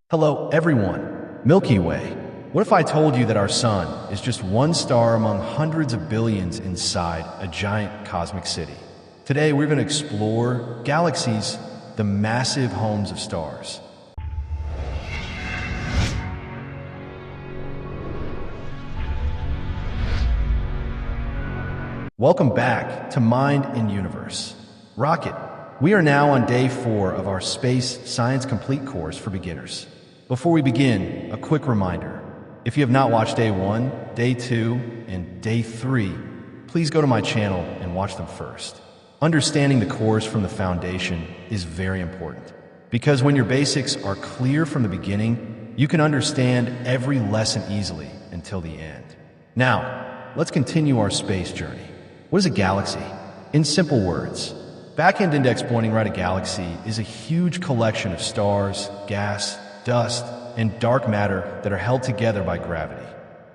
Hello, everyone. Milky Way. What if I told you that our sun is just one star among hundreds of billions inside a giant cosmic city? Today, we're going to explore galaxies, the massive homes of stars. Welcome back to Mind&Universe. Rocket. We are now on day 4 of our Space Science Complete course for beginners. Before we begin, a quick reminder. If you have not watched day 1, day 2, and day 3, please go to my channel and watch them first. Understanding the course from the foundation is very important, because when your basics are clear from the beginning, you can understand every lesson easily until the end. Now, let's continue our space journey. What is a galaxy? In simple words, back-end index pointing right, a galaxy is a huge collection of stars, gas, dust, and dark matter that are held together by gravity.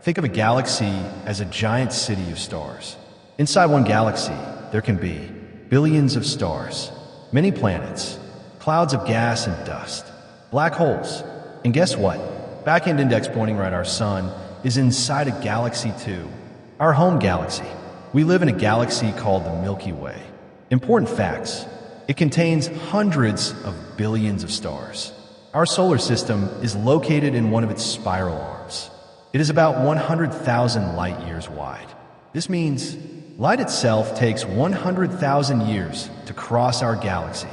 Think of a galaxy as a giant city of stars. Inside one galaxy, there can be billions of stars, many planets, clouds of gas and dust, black holes. And guess what? Back-end index pointing right, our sun is inside a galaxy too, our home galaxy. We live in a galaxy called the Milky Way. Important facts. It contains hundreds of billions of stars. Our solar system is located in one of its spiral arms. It is about 100,000 light years wide. This means light itself takes 100,000 years to cross our galaxy.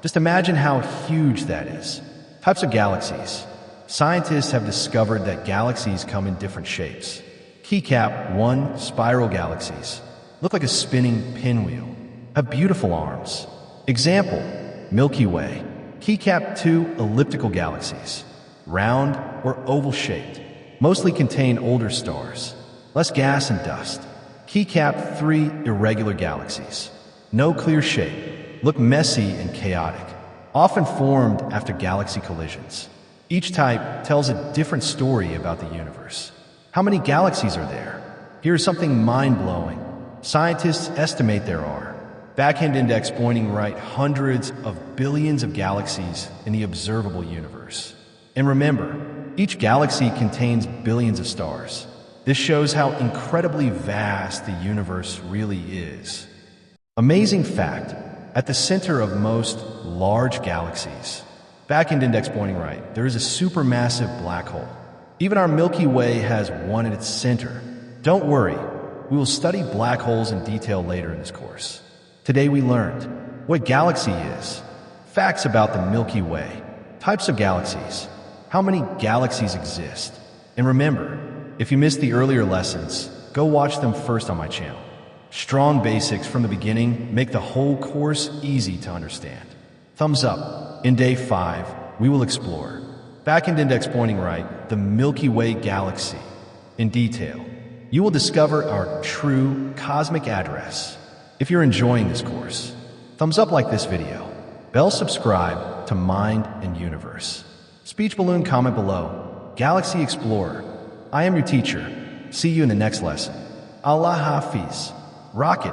Just imagine how huge that is. Types of galaxies. Scientists have discovered that galaxies come in different shapes. Keycap 1 spiral galaxies look like a spinning pinwheel, have beautiful arms. Example, Milky Way. Keycap 2 elliptical galaxies, round or oval-shaped, mostly contain older stars, less gas and dust. Keycap 3 irregular galaxies, no clear shape, look messy and chaotic, often formed after galaxy collisions. Each type tells a different story about the universe. How many galaxies are there? Here's something mind-blowing. Scientists estimate there are back-end index pointing right hundreds of billions of galaxies in the observable universe. And remember, each galaxy contains billions of stars. This shows how incredibly vast the universe really is. Amazing fact, at the center of most large galaxies, back-end index pointing right, there is a supermassive black hole. Even our Milky Way has one at its center. Don't worry, we will study black holes in detail later in this course. Today we learned what galaxy is, facts about the Milky Way, types of galaxies, how many galaxies exist. And remember, if you missed the earlier lessons, go watch them first on my channel. Strong basics from the beginning make the whole course easy to understand. Thumbs up. In day 5, we will explore back-end index pointing right, the Milky Way galaxy. In detail, you will discover our true cosmic address. If you're enjoying this course, thumbs up like this video. Bell subscribe to Mind&Universe. Speech balloon comment below. Galaxy Explorer. I am your teacher. See you in the next lesson. Allah Hafiz. Rocket.